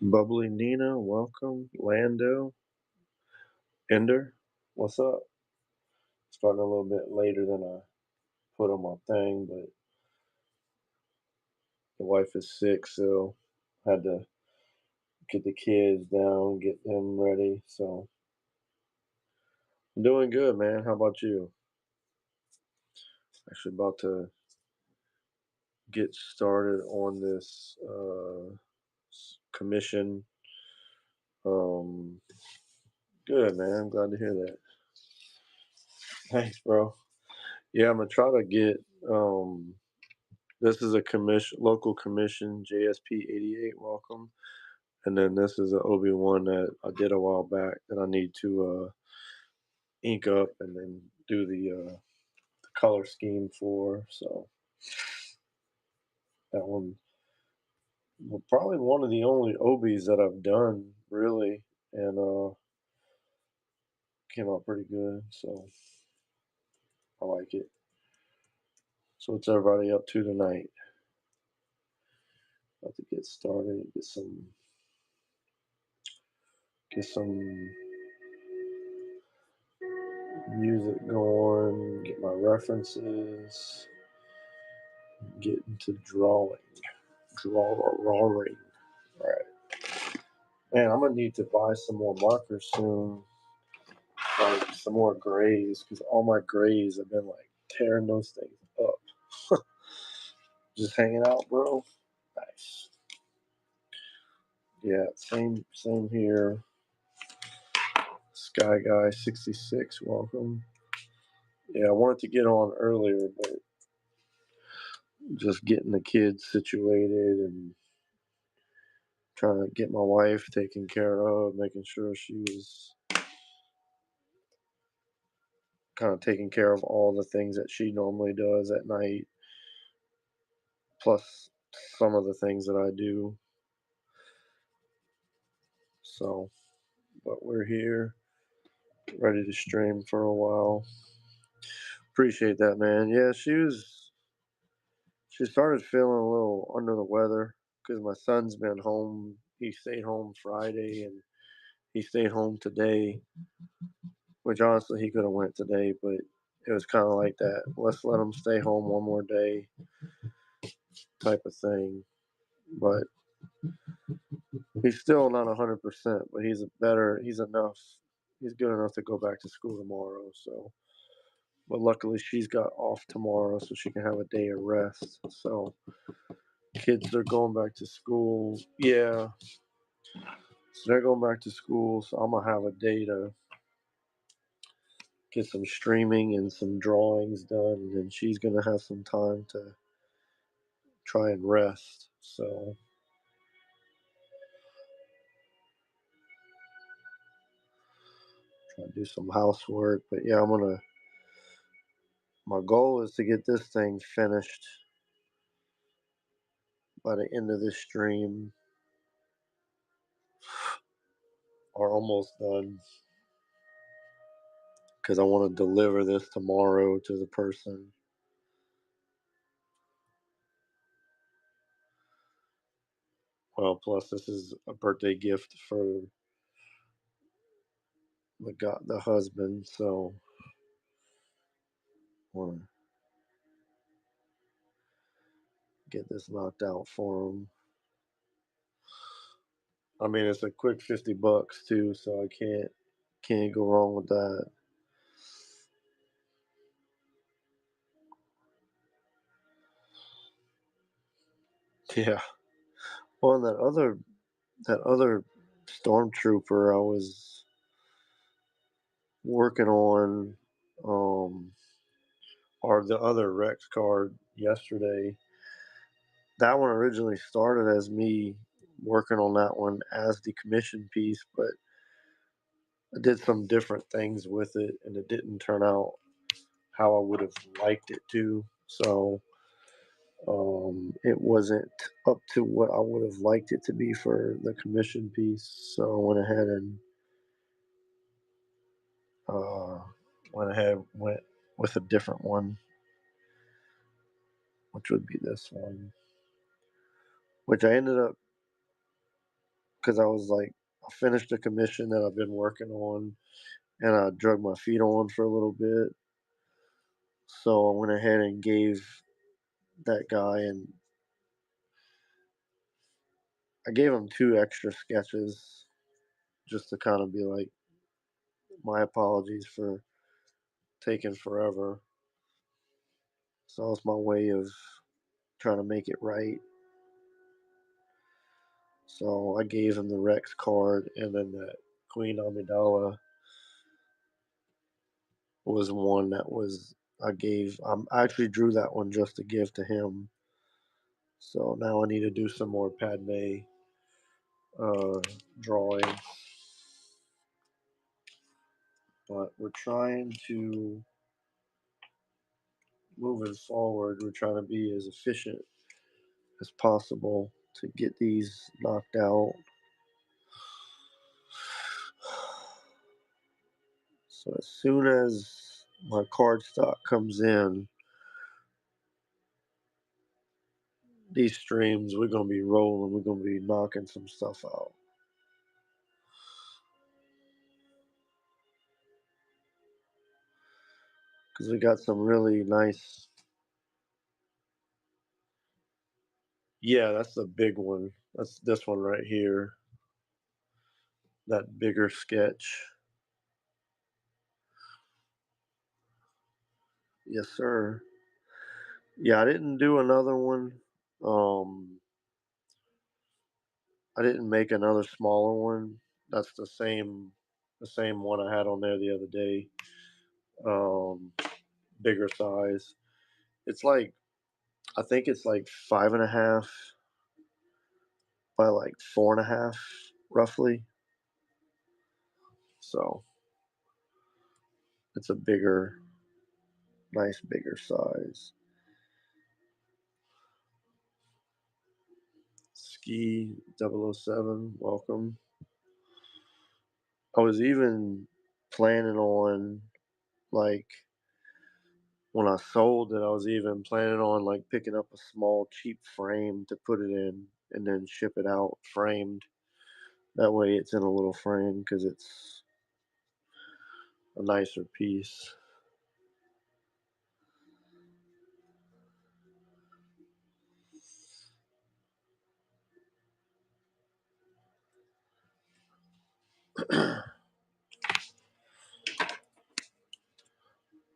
Bubbly Nina, welcome. Lando, Ender, what's up? Starting a little bit later than I put on my thing, but the wife is sick, so had to get the kids down, get them ready. So I'm doing good, man. How about you? Actually, about to get started on this commission. Um, Good, man. I'm glad to hear that. Thanks, bro. Yeah, I'm gonna try to get. This is a commission, local commission, JSP 88. Welcome. And then this is an Obi-Wan that I did a while back that I need to ink up and then do the color scheme for. So that one, well, probably one of the only Obis that I've done really, and came out pretty good. So I like it. So what's everybody up to tonight? About to get started, get some music going, get my references, get into drawing. Drawing. All right. Man, I'm gonna need to buy some more markers soon, like some more grays, because all my grays have been like tearing those things up. Just hanging out, bro. Nice. Yeah, same here. Sky Guy 66, welcome. Yeah, I wanted to get on earlier, but just getting the kids situated and trying to get my wife taken care of, making sure she was kind of taking care of all the things that she normally does at night, plus some of the things that I do. So, but we're here, ready to stream for a while. Appreciate that, man. Yeah, she started feeling a little under the weather because my son's been home. He stayed home Friday and he stayed home today, which honestly he could have went today, but it was kind of like that. Let's let him stay home one more day type of thing. But he's still not 100%, but he's enough. He's good enough to go back to school tomorrow. So, but luckily she's got off tomorrow, so she can have a day of rest. So, kids are going back to school. Yeah, so they're going back to school. So I'm gonna have a day to get some streaming and some drawings done, and then she's gonna have some time to try and rest. So, try to do some housework. But yeah, My goal is to get this thing finished by the end of this stream, or almost done, because I want to deliver this tomorrow to the person. Well, plus this is a birthday gift for the husband, so I want to get this knocked out for him. I mean, it's a quick $50 too, so I can't go wrong with that. Yeah. Well, and that other stormtrooper I was working on, or the other Rex card yesterday. That one originally started as me working on that one as the commission piece, but I did some different things with it, and it didn't turn out how I would have liked it to. So it wasn't up to what I would have liked it to be for the commission piece. So I uh, went with a different one, which would be this one, which I ended up because I was like, I finished a commission that I've been working on, and I drug my feet on for a little bit. So I went ahead and gave that guy, and I gave him 2 extra sketches just to kind of be like, my apologies for taking forever. So it's my way of trying to make it right. So I gave him the Rex card, and then that Queen Amidala was one that was I gave. I actually drew that one just to give to him. So now I need to do some more Padme uh, drawing, but we're trying to moving forward. We're trying to be as efficient as possible to get these knocked out. So as soon as my card stock comes in, these streams, we're gonna be rolling. We're gonna be knocking some stuff out. Because we got some really nice. Yeah, that's the big one. That's this one right here. That bigger sketch. Yes, sir. Yeah, I didn't do another one. Um, I didn't make another smaller one. That's the same one I had on there the other day. Um, bigger size. It's like I think it's like 5.5 by like 4.5, roughly. So it's a nice bigger size. Ski 007, welcome. I was even planning on like when I sold it, I was even planning on like picking up a small cheap frame to put it in and then ship it out framed. That way it's in a little frame because it's a nicer piece.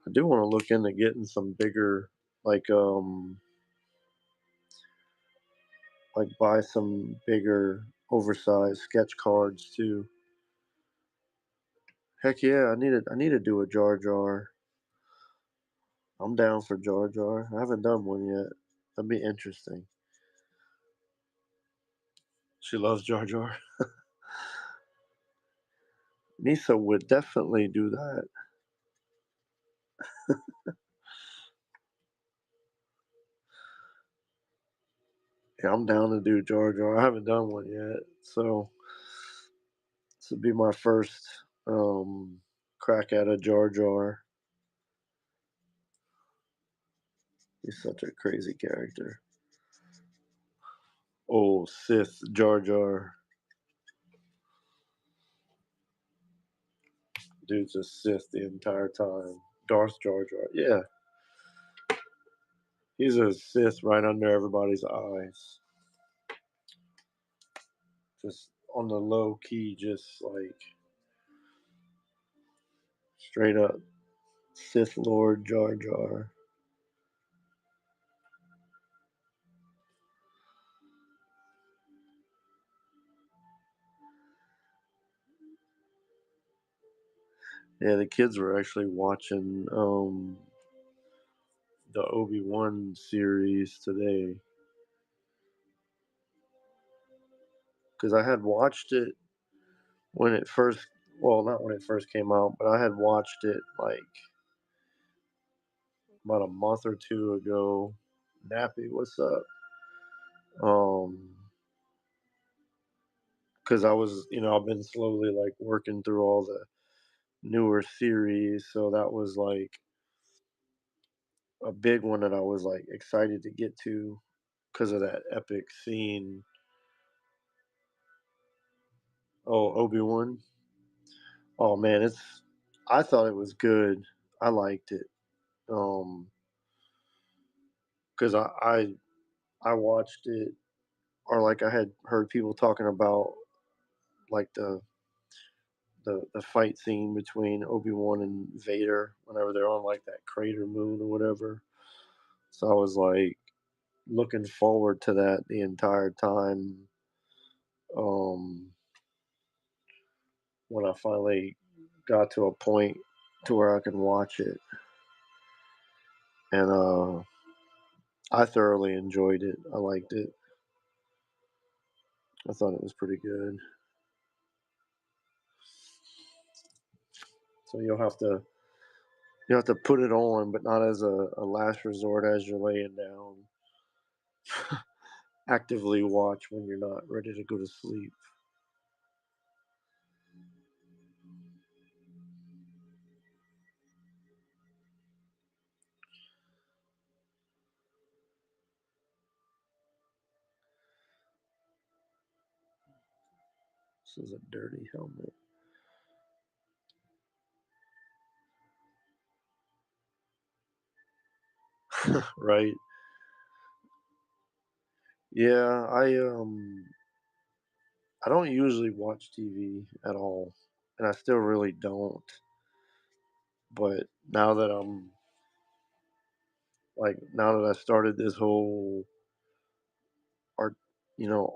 I do want to look into getting some bigger, like like buy some bigger oversized sketch cards too. Heck yeah, I need to do a Jar Jar. I'm down for Jar Jar. I haven't done one yet. That'd be interesting. She loves Jar Jar. Misa would definitely do that. Yeah, I'm down to do Jar Jar. I haven't done one yet, so this would be my first crack at a Jar Jar. He's such a crazy character. Oh, Sith Jar Jar. Dude's a Sith the entire time. Darth Jar Jar. Yeah, he's a Sith right under everybody's eyes. Just on the low key, just like straight up Sith Lord Jar Jar. Yeah, the kids were actually watching the Obi-Wan series today because I had watched it when it first, well, not when it first came out, but I had watched it like about a month or two ago. Nappy, what's up? Um, because I was, I've been slowly like working through all the newer series, so that was like a big one that I was like excited to get to because of that epic scene. Oh, Obi-Wan. Oh man, I thought it was good. I liked it. Um, cause I watched it, or like I had heard people talking about like the fight scene between Obi-Wan and Vader whenever they're on like that crater moon or whatever. So I was like looking forward to that the entire time. Um, when I finally got to a point to where I could watch it, and I thoroughly enjoyed it. I liked it. I thought it was pretty good. So you'll have to put it on, but not as a last resort as you're laying down. Actively watch when you're not ready to go to sleep. This is a dirty helmet. Right? Yeah, I don't usually watch TV at all, and I still really don't. But now that I'm like now that I started this whole art,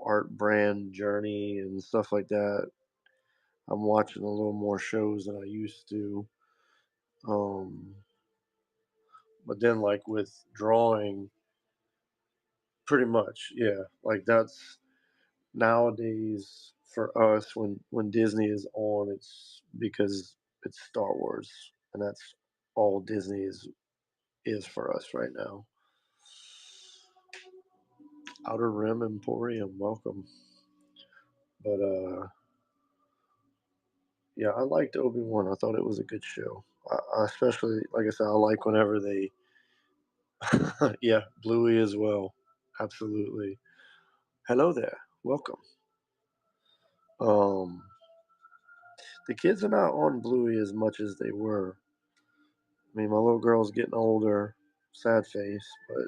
art brand journey and stuff like that, I'm watching a little more shows than I used to. Um, but then like with drawing, pretty much, yeah. Like that's nowadays for us when Disney is on, it's because it's Star Wars, and that's all Disney is for us right now. Outer Rim Emporium, welcome. But yeah, I liked Obi Wan. I thought it was a good show. I especially, like I said, I like whenever they, yeah, Bluey as well. Absolutely. Hello there, welcome. Um, the kids are not on Bluey as much as they were. I mean, my little girl's getting older, sad face, but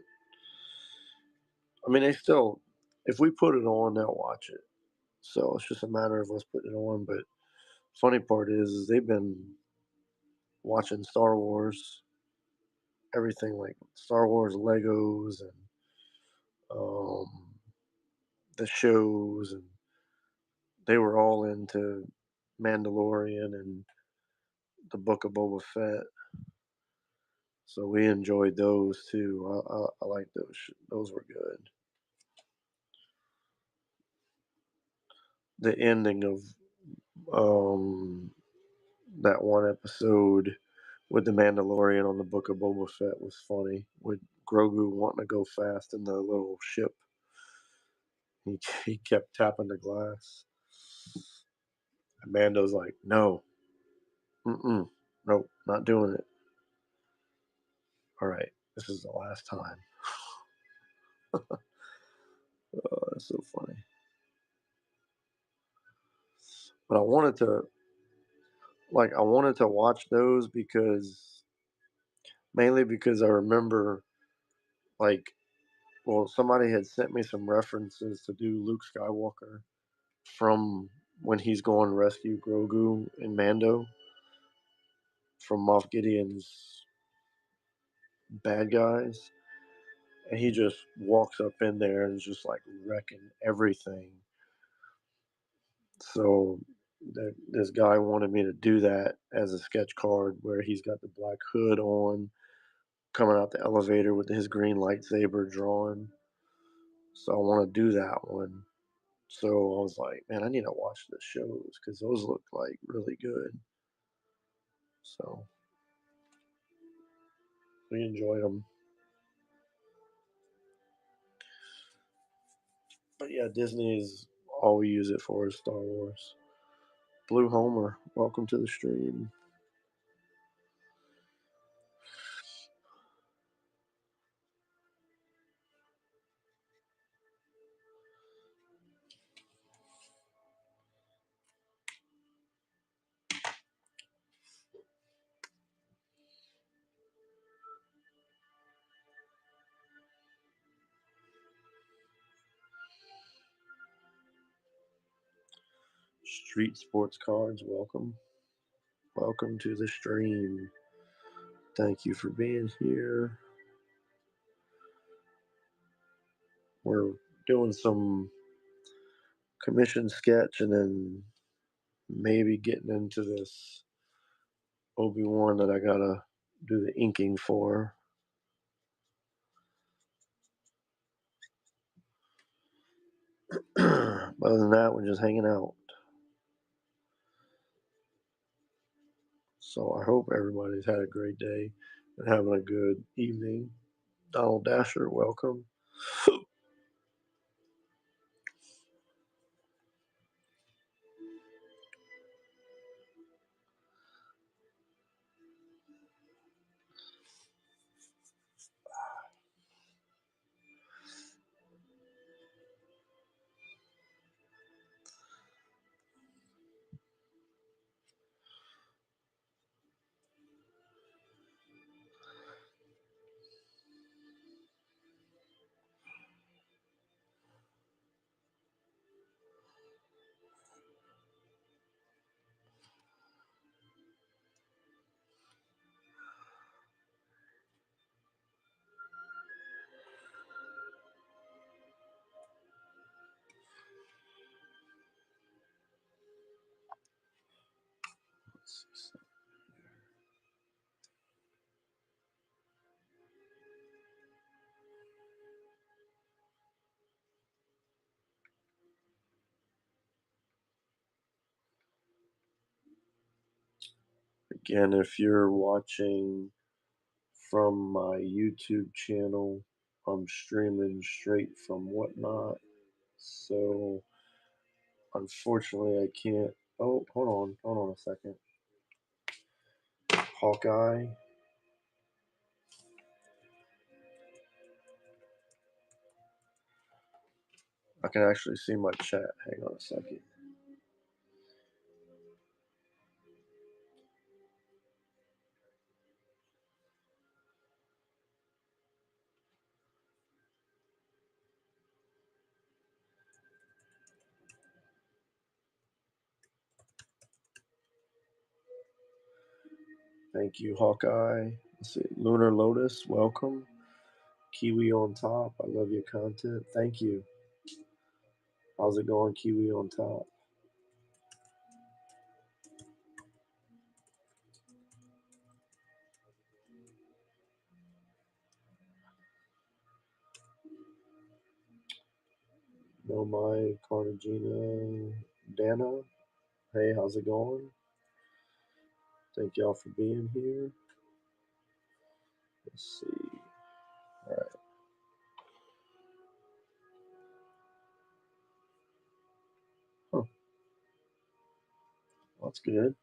I mean, they still, if we put it on, they'll watch it. So it's just a matter of us putting it on. But funny part is they've been watching Star Wars, everything like Star Wars Legos and um, the shows, and they were all into Mandalorian and the Book of Boba Fett. So we enjoyed those too. I like those. Those were good. The ending of um, that one episode with the Mandalorian on the Book of Boba Fett was funny. With Grogu wanting to go fast in the little ship, he kept tapping the glass. And Mando's like, "No, mm-mm, nope, not doing it. All right, this is the last time." Oh, that's so funny. But I wanted to watch those because mainly because I remember like, well, somebody had sent me some references to do Luke Skywalker from when he's going to rescue Grogu and Mando from Moff Gideon's bad guys, and he just walks up in there and is just like wrecking everything. So this guy wanted me to do that as a sketch card where he's got the black hood on, coming out the elevator with his green lightsaber drawn. So I want to do that one. So I was like, man, I need to watch the shows because those look like really good. So we enjoyed them. But yeah, Disney is all we use it for is Star Wars. Blue Homer, welcome to the stream. Street Sports Cards, welcome. Welcome to the stream. Thank you for being here. We're doing some commission sketch and then maybe getting into this Obi-Wan that I gotta do the inking for. Other than that, we're just hanging out. So I hope everybody's had a great day and having a good evening. Donald Dasher, welcome. Let's see. Again, if you're watching from my YouTube channel, I'm streaming straight from Whatnot. So unfortunately, I can't. Oh, hold on a second. Hawkeye. I can actually see my chat. Hang on a second. Thank you, Hawkeye. Let's see. Lunar Lotus, welcome. Kiwi on top. I love your content. Thank you. How's it going, Kiwi on top? No, my Cartagena Dana. Hey, how's it going? Thank y'all for being here. Let's see. All right. Huh. That's good.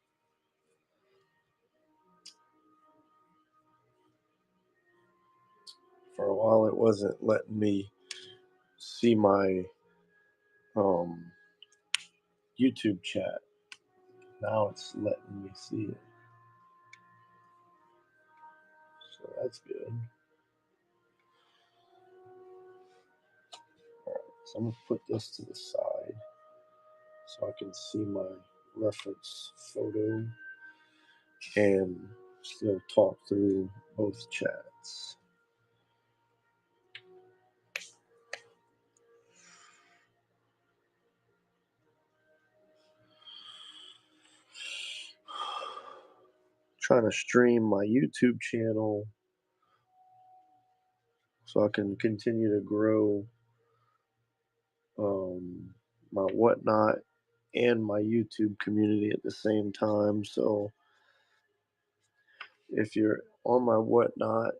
For a while, it wasn't letting me see my YouTube chat. Now it's letting me see it. So that's good. All right. So I'm going to put this to the side so I can see my reference photo and still talk through both chats. Trying to stream my YouTube channel so I can continue to grow my Whatnot and my YouTube community at the same time. So if you're on my Whatnot,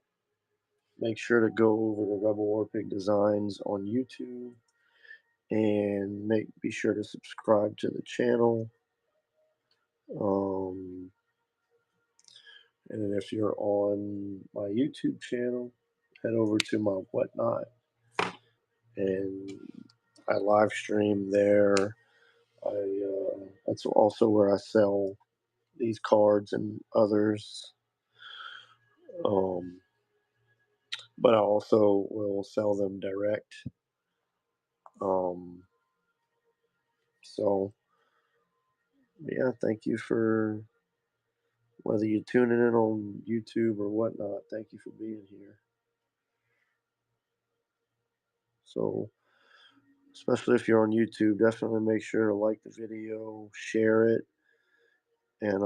make sure to go over to Rebel Warpig Designs on YouTube and be sure to subscribe to the channel. And then if you're on my YouTube channel, head over to my Whatnot, and I live stream there. That's also where I sell these cards and others. But I also will sell them direct. So Yeah, thank you for whether you're tuning in on YouTube or whatnot. Thank you for being here. So, especially if you're on YouTube, definitely make sure to like the video, share it, and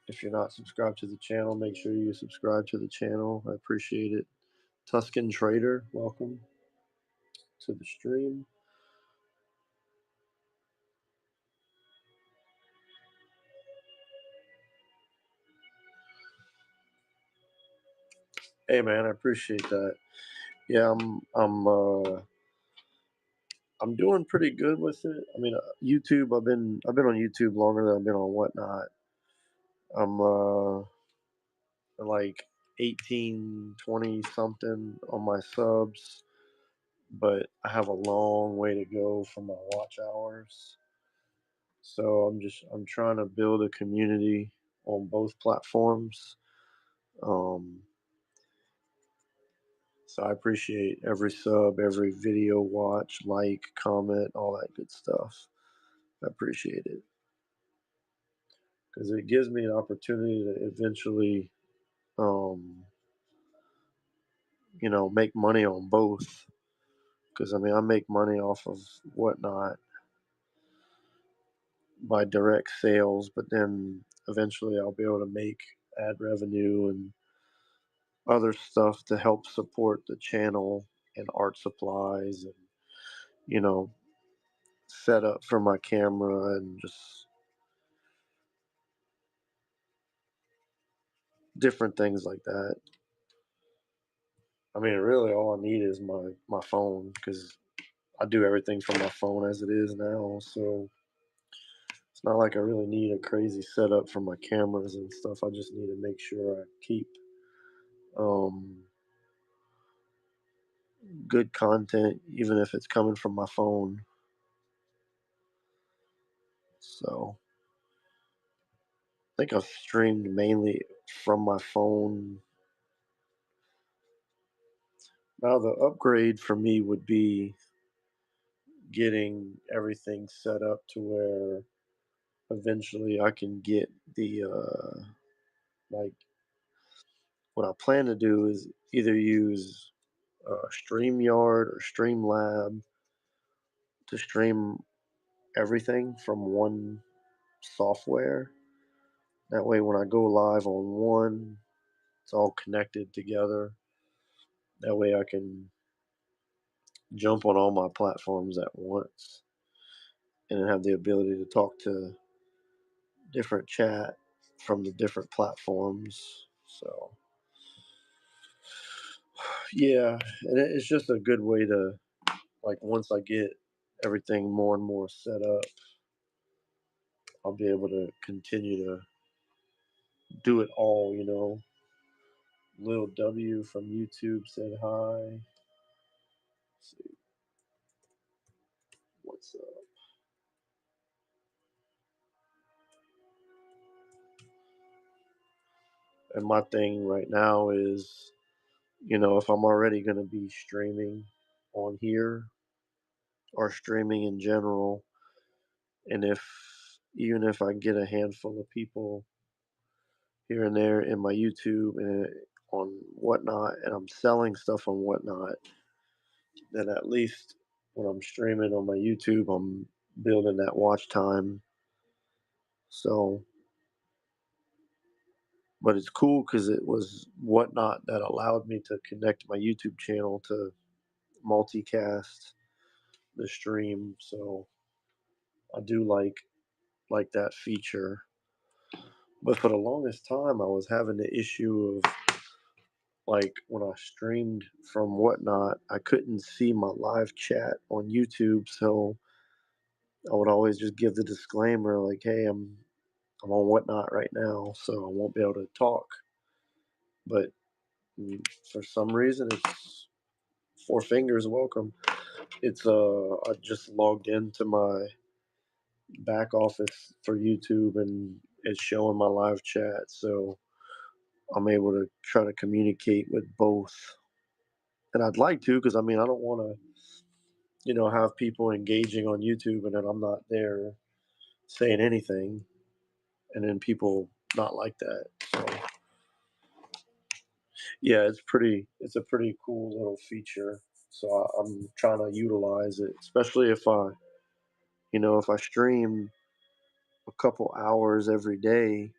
if you're not subscribed to the channel, make sure you subscribe to the channel. I appreciate it. Tuscan Trader, welcome to the stream. Hey man, I appreciate that. Yeah, I'm doing pretty good with it. I mean, YouTube. I've been on YouTube longer than I've been on Whatnot. I'm like 18, 20 something on my subs, but I have a long way to go for my watch hours. So I'm trying to build a community on both platforms. Um, so I appreciate every sub, every video watch, like, comment, all that good stuff. I appreciate it because it gives me an opportunity to eventually, um, make money on both. Because I mean, I make money off of Whatnot by direct sales, but then eventually I'll be able to make ad revenue and other stuff to help support the channel and art supplies and you know setup for my camera and just different things like that. I mean, really, all I need is my phone because I do everything from my phone as it is now. So it's not like I really need a crazy setup for my cameras and stuff. I just need to make sure I keep um, good content, even if it's coming from my phone. So I think I've streamed mainly from my phone. Now, the upgrade for me would be getting everything set up to where eventually I can get the like what I plan to do is either use StreamYard or Streamlab to stream everything from one software. That way, when I go live on one, it's all connected together. That way, I can jump on all my platforms at once and have the ability to talk to different chat from the different platforms. So, yeah, and it's just a good way to, like, once I get everything more and more set up, I'll be able to continue to do it all. Lil W from YouTube said hi. Let's see what's up. And my thing right now is, if I'm already going to be streaming on here or streaming in general, and even if I get a handful of people here and there in my YouTube and on Whatnot, and I'm selling stuff on Whatnot, then at least when I'm streaming on my YouTube, I'm building that watch time. So, but it's cool because it was Whatnot that allowed me to connect my YouTube channel to multicast the stream. So I do like that feature. But for the longest time, I was having the issue of, like, when I streamed from Whatnot, I couldn't see my live chat on YouTube, so I would always just give the disclaimer like, "Hey, I'm on Whatnot right now, so I won't be able to talk." But for some reason, it's four fingers welcome. It's I just logged into my back office for YouTube and it's showing my live chat, so I'm able to try to communicate with both. And I'd like to, because I mean, I don't want to, have people engaging on YouTube and then I'm not there saying anything, and then people not like that. So yeah, it's a pretty cool little feature. So I'm trying to utilize it, especially if I stream a couple hours every day,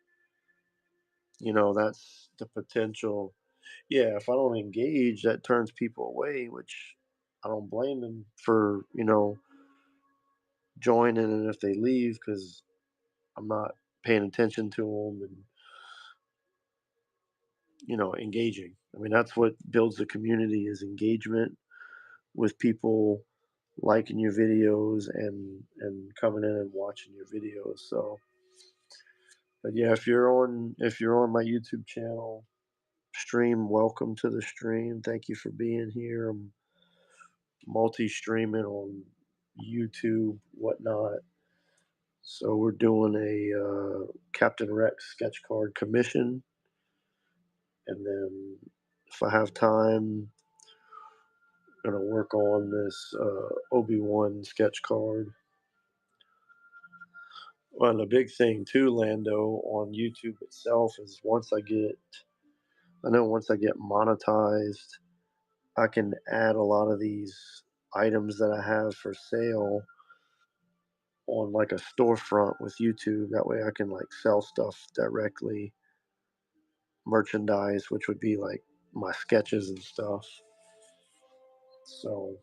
that's the potential. Yeah, if I don't engage, that turns people away, which I don't blame them for, joining, and if they leave because I'm not paying attention to them and, engaging. I mean, that's what builds the community is engagement with people liking your videos and coming in and watching your videos. So, but yeah, if you're on my YouTube channel stream, welcome to the stream. Thank you for being here. I'm multi-streaming on YouTube, whatnot. So we're doing a Captain Rex sketch card commission, and then if I have time, gonna work on this Obi-Wan sketch card. Well, the big thing too, Lando, on YouTube itself is once I get monetized, I can add a lot of these items that I have for sale on like a storefront with YouTube. That way I can like sell stuff directly, merchandise, which would be like my sketches and stuff. So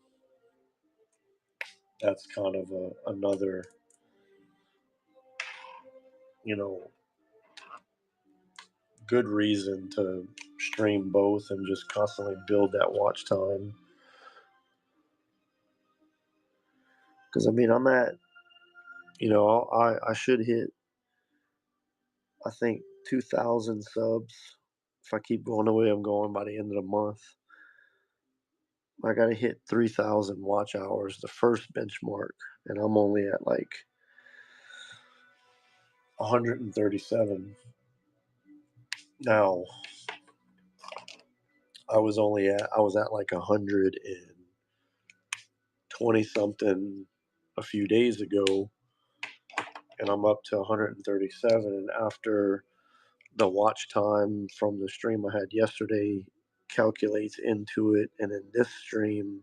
that's kind of another, you know, good reason to stream both and just constantly build that watch time. Because I mean, I should hit, I think, 2,000 subs if I keep going the way I'm going by the end of the month. I got to hit 3,000 watch hours, the first benchmark, and I'm only at like 137. Now, I was at like 120 something a few days ago, and I'm up to 137. And after the watch time from the stream I had yesterday calculates into it, and in this stream,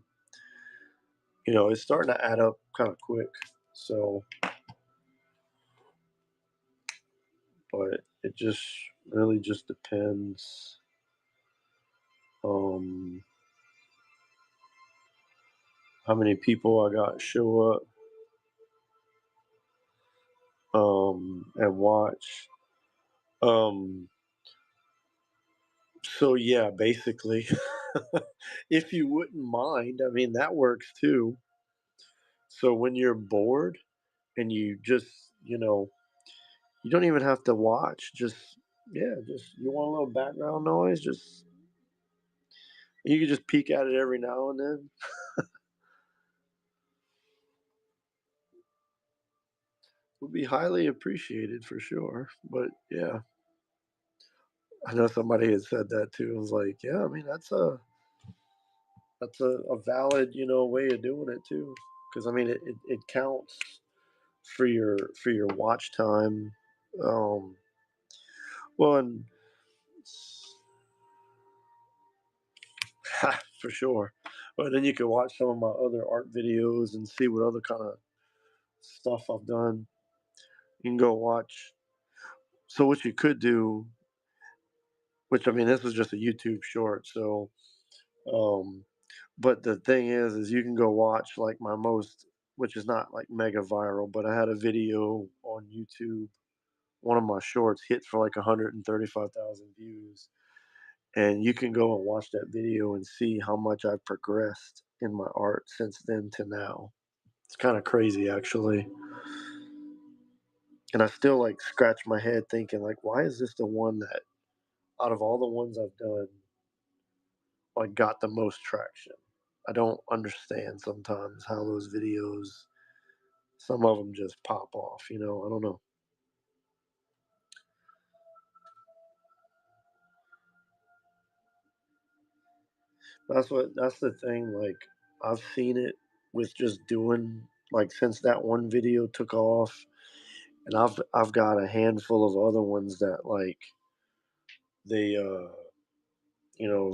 it's starting to add up kind of quick. So, but it just really just depends. Um, how many people I got show up and watch. Um, so yeah, basically, if you wouldn't mind, I mean that works too. So when you're bored and you just, you don't even have to watch. Just just you want a little background noise. Just you can just peek at it every now and then. Would be highly appreciated for sure. But yeah, I know somebody had said that too. I was like, yeah, I mean that's a valid way of doing it too. Because I mean it counts for your watch time. Um, well, and for sure. But then you can watch some of my other art videos and see what other kind of stuff I've done. You can go watch. So what you could do, which I mean, this was just a YouTube short. So, um, but the thing is you can go watch like my most, which is not like mega viral, but I had a video on YouTube. One of my shorts hit for like 135,000 views, and you can go and watch that video and see how much I've progressed in my art since then to now. It's kind of crazy, actually. And I still like scratch my head thinking, like, why is this the one that, out of all the ones I've done, like got the most traction? I don't understand sometimes how those videos, some of them just pop off. I don't know. That's the thing. Like, I've seen it with just doing like since that one video took off, and I've got a handful of other ones that like they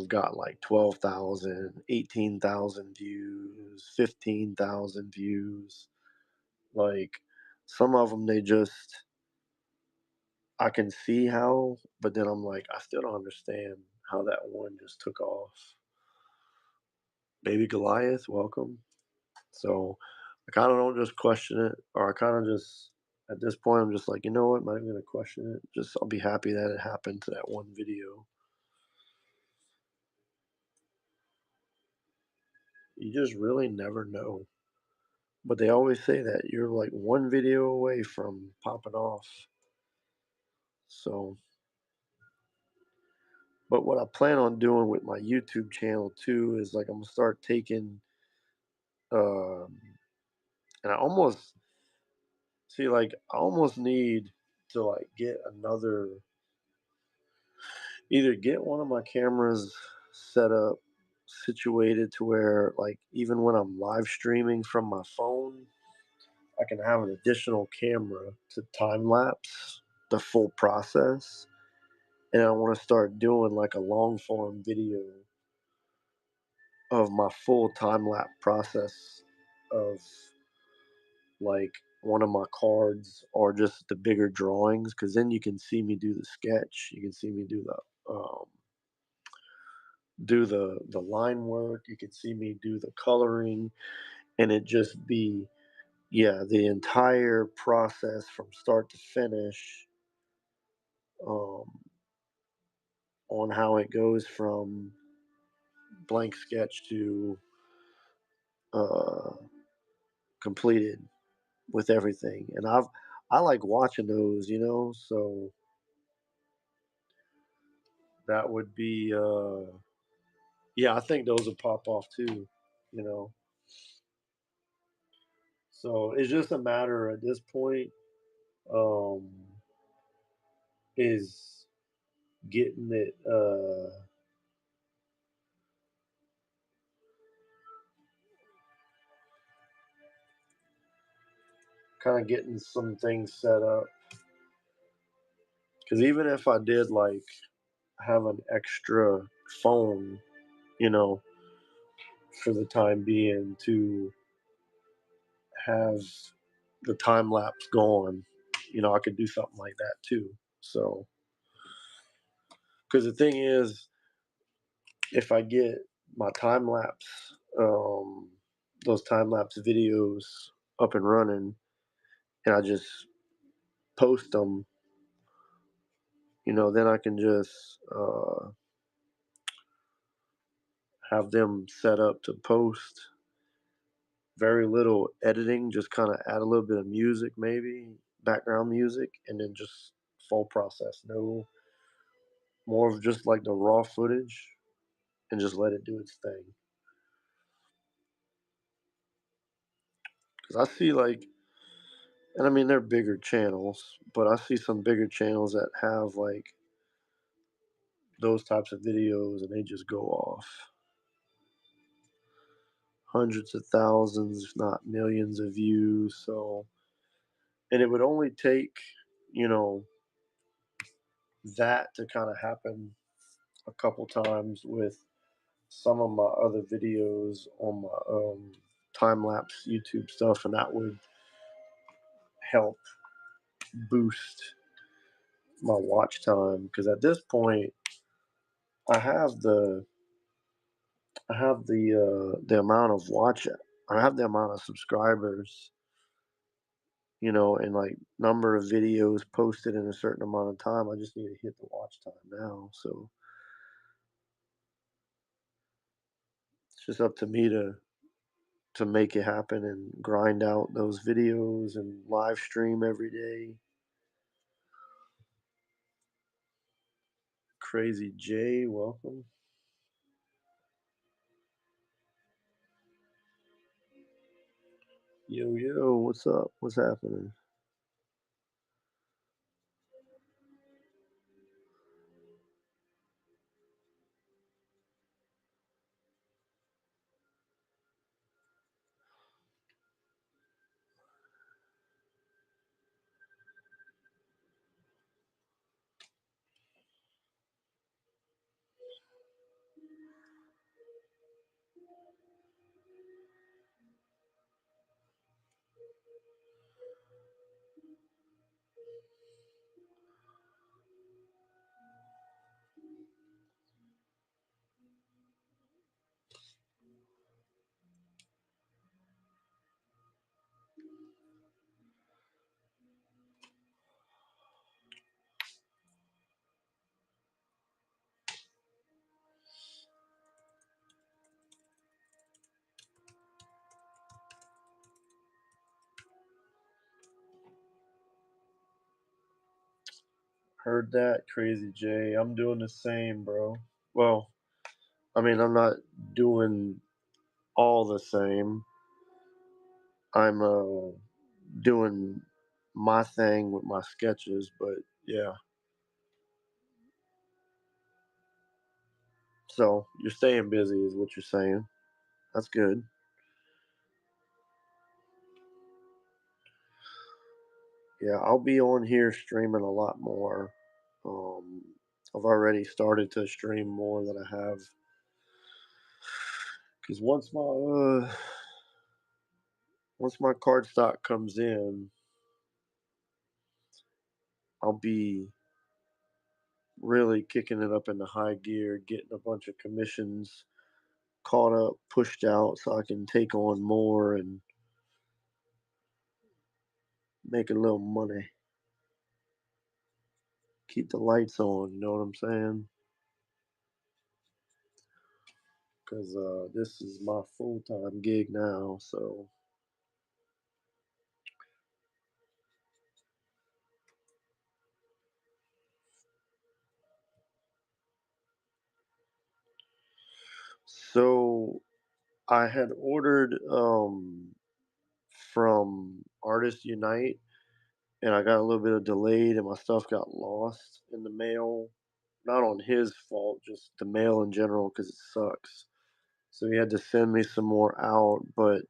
got like 12,000, 18,000 views, 15,000 views. Like some of them they just I can see how, but then I'm like I still don't understand how that one just took off. Baby Goliath, welcome. So I kind of don't just question it, or I kind of just at this point I'm just like, you know what, I'm not even gonna question it. Just I'll be happy that it happened to that one video. You just really never know. But they always say that you're like one video away from popping off. So, but what I plan on doing with my YouTube channel too is like I'm gonna start taking, um, and I almost see like I almost need to like get another, either get one of my cameras set up, situated to where like even when I'm live streaming from my phone, I can have an additional camera to time lapse the full process. And I want to start doing like a long form video of my full time lapse process of like one of my cards or just the bigger drawings, because then you can see me do the sketch, you can see me do the line work, you can see me do the coloring, and it just be, yeah, the entire process from start to finish, um, on how it goes from blank sketch to uh, completed with everything. And I like watching those, so that would be yeah, I think those would pop off too, you know. So it's just a matter at this point, um is getting it kind of getting some things set up, because even if I did like have an extra phone, you know, for the time being to have the time lapse going, I could do something like that too. So, because the thing is, if I get my time lapse, those time lapse videos up and running, and I just post them, then I can just have them set up to post. Very little editing, just kind of add a little bit of music, maybe background music, and then just full process. No more of just like the raw footage, and just let it do its thing. Because I see like, and I mean they're bigger channels, but I see some bigger channels that have like those types of videos, and they just go off hundreds of thousands, if not millions of views. So, and it would only take, you know, that to kind of happen a couple times with some of my other videos on my time lapse YouTube stuff, and that would help boost my watch time. Because at this point, I have the amount of I have the amount of subscribers, and like number of videos posted in a certain amount of time. I just need to hit the watch time now. So it's just up to me to make it happen and grind out those videos and live stream every day. Crazy J, welcome. Yo, yo, what's up? What's happening? Heard that, Crazy J. I'm doing the same, bro. Well, I mean, I'm not doing all the same. I'm doing my thing with my sketches, but yeah. So you're staying busy, is what you're saying. That's good. Yeah, I'll be on here streaming a lot more. Um, I've already started to stream more than I have because once my card stock comes in, I'll be really kicking it up into high gear, getting a bunch of commissions caught up, pushed out, so I can take on more and make a little money. Keep the lights on, you know what I'm saying? Because this is my full time gig now, so so I had ordered from Artist Unite, and I got a little bit of delayed, and my stuff got lost in the mail. Not on his fault, just the mail in general, because it sucks. So he had to send me some more out. But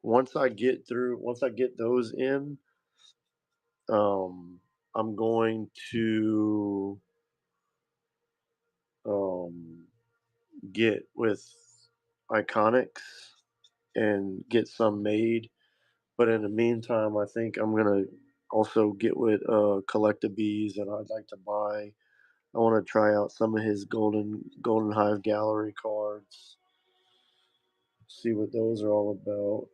once I get those in, I'm going to um, get with Iconics and get some made. But in the meantime, I think I'm gonna also get with Collectabees, and I'd like to buy. I want to try out some of his Golden Hive Gallery cards. See what those are all about.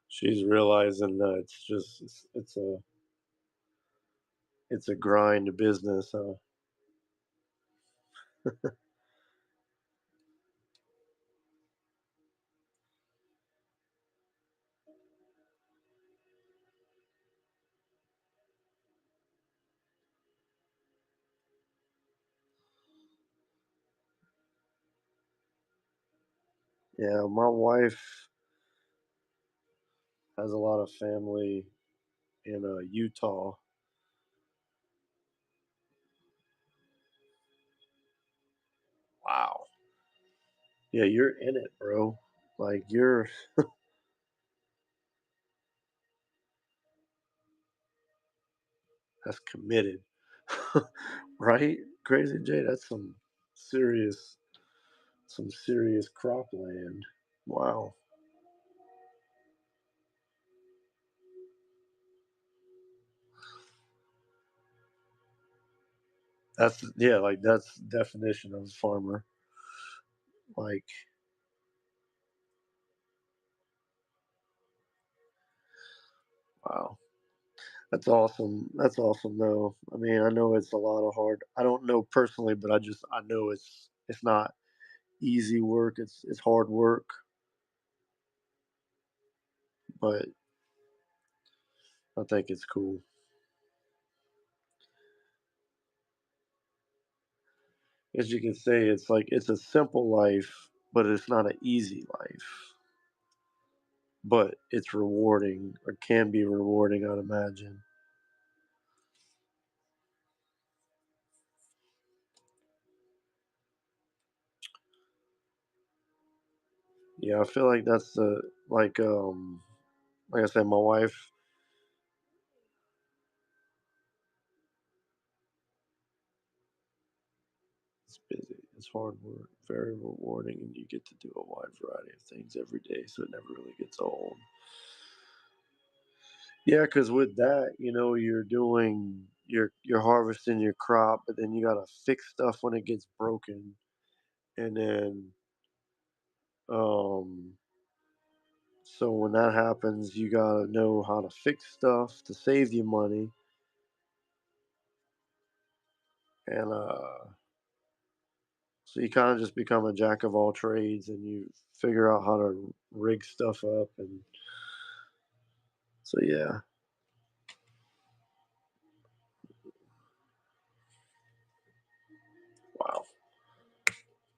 She's realizing that it's a grind business, huh? Yeah, my wife has a lot of family in Utah. Wow. Yeah, you're in it, bro. Like that's committed. Right? Crazy J, that's serious some serious cropland. Wow. That's definition of a farmer. Like, wow. That's awesome. That's awesome though. I mean, I know it's a lot of hard. I don't know personally, but I know it's not easy work. It's hard work, but I think it's cool. As you can say, it's like it's a simple life, but it's not an easy life. But it's rewarding or can be rewarding, I'd imagine. Yeah, I feel like that's the like I said, my wife is busy. It's hard work, very rewarding, and you get to do a wide variety of things every day, so it never really gets old. Yeah, because with that, you're harvesting your crop, but then you gotta fix stuff when it gets broken, and then um, so when that happens, you gotta know how to fix stuff to save you money, and so you kind of just become a jack of all trades, and you figure out how to rig stuff up, and so yeah, wow,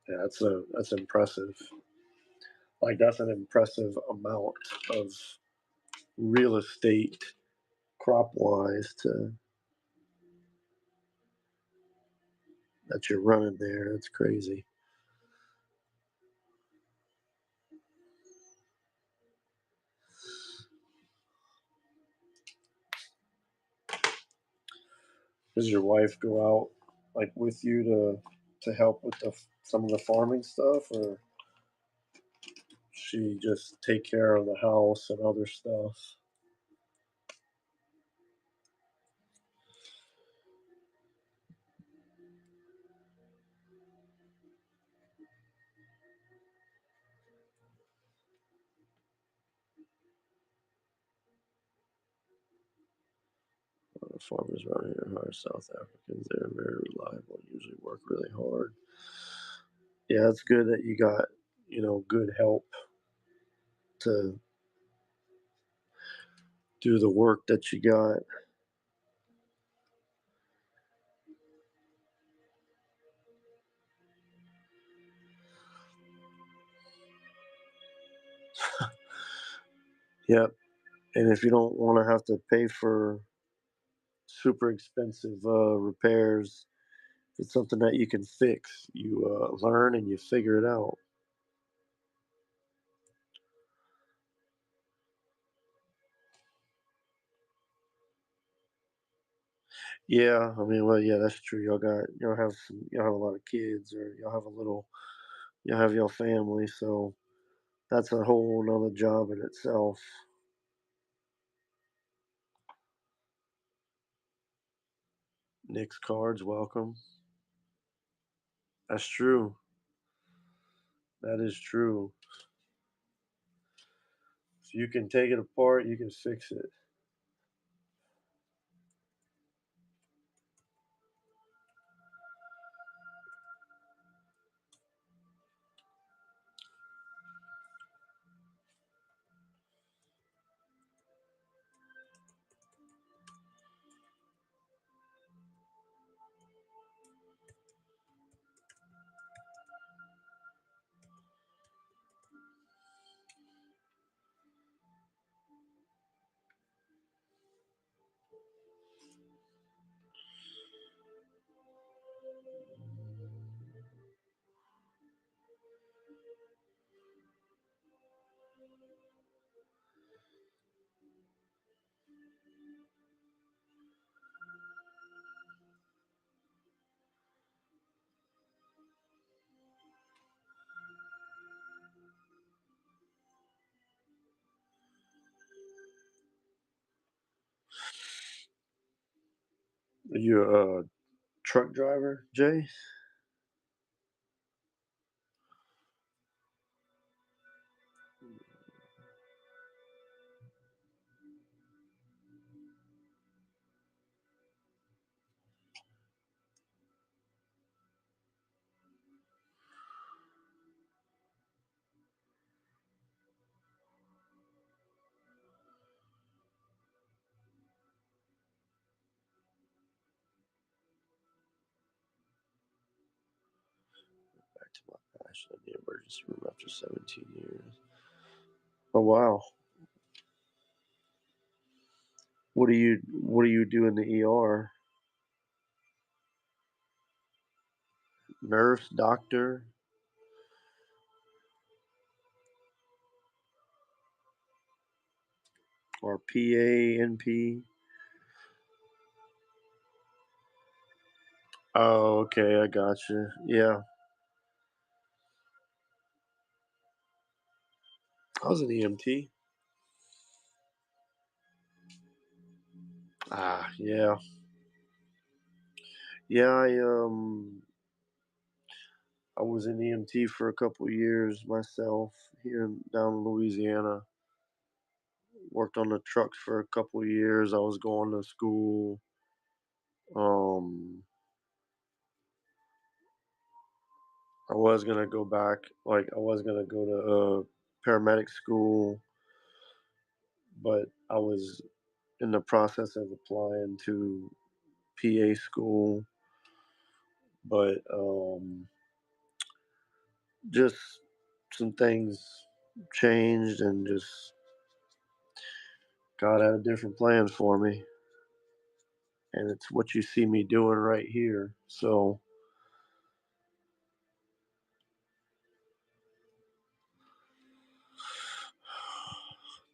yeah, that's impressive. Like that's an impressive amount of real estate crop wise to that you're running there. It's crazy. Does your wife go out like with you to help with some of the farming stuff, or she just take care of the house and other stuff? Farmers around here are South Africans. They're very reliable and usually work really hard. Yeah, it's good that you got good help to do the work that you got. Yep. And if you don't want to have to pay for super expensive repairs, if it's something that you can fix. You learn and you figure it out. Yeah, I mean, well, yeah, that's true. Y'all have a lot of kids, or y'all have your family, so that's a whole nother job in itself. Nick's cards, welcome. That's true. That is true. If you can take it apart, you can fix it. Are you a truck driver, Jay? Back to my passion in the emergency room after 17 years. Oh wow. What do you do in the ER? Nurse, doctor, or PA, NP? Oh, okay, I got you. Yeah, I was an EMT. Yeah. Yeah, I was in EMT for a couple years myself here down in Louisiana. Worked on the trucks for a couple years. I was going to school. Um, I was gonna go back. Like I was gonna go to paramedic school, but I was in the process of applying to PA school. But just some things changed, and just God had different plans for me, and it's what you see me doing right here. So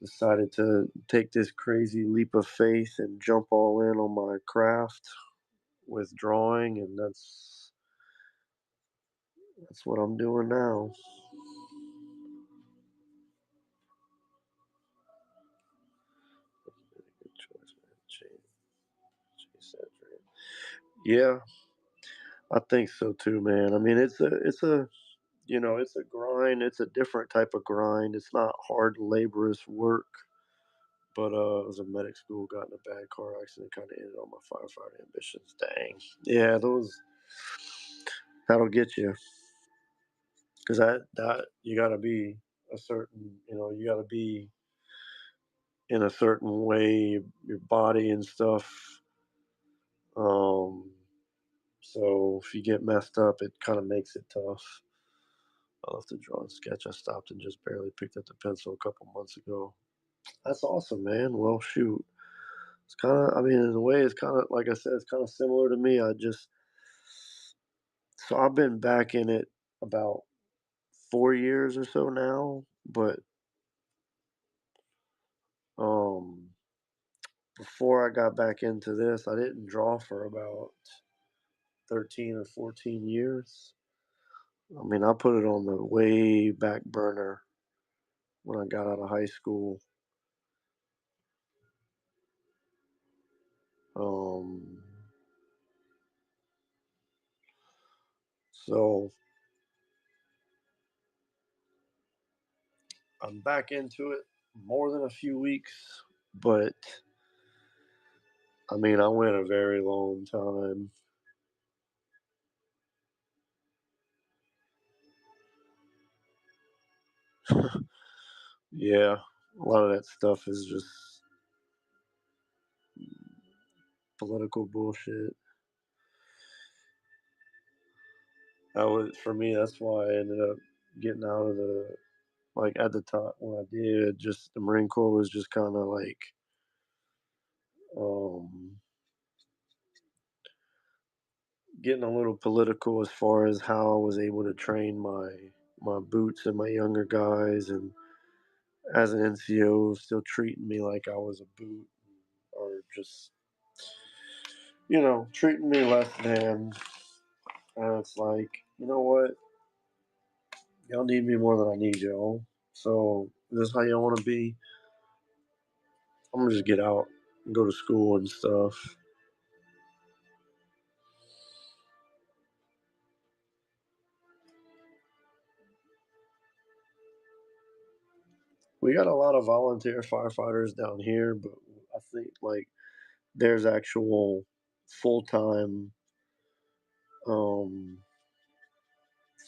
decided to take this crazy leap of faith and jump all in on my craft with drawing, and that's what I'm doing now. Good choice, man. Chase that dream. Yeah, I think so too, man. I mean, it's a grind. It's a different type of grind. It's not hard, laborious work. But I was in medic school, got in a bad car accident, kind of ended all my firefighter ambitions. Dang. Yeah, those that'll get you, because that you got to be a certain, you got to be in a certain way, your body and stuff. Um, so if you get messed up, it kind of makes it tough. I love to draw and sketch. I stopped and just barely picked up the pencil a couple months ago. That's awesome, man. Well, shoot. It's kind of, I mean, in a way, it's kind of, like I said, it's kind of similar to me. So I've been back in it about 4 years or so now, but um, before I got back into this, I didn't draw for about 13 or 14 years. I mean, I put it on the way back burner when I got out of high school. Um, so I'm back into it more than a few weeks, but I mean, I went a very long time. Yeah, a lot of that stuff is just political bullshit. I was For me, that's why I ended up getting out of the like at the time when I did. Just the Marine Corps was just kind of like um, getting a little political as far as how I was able to train my boots and my younger guys, and as an NCO, still treating me like I was a boot, or just treating me less than. And it's like, you know what? Y'all need me more than I need y'all. So if this is how y'all want to be, I'm gonna just get out and go to school and stuff. We got a lot of volunteer firefighters down here, but I think like there's actual full time um,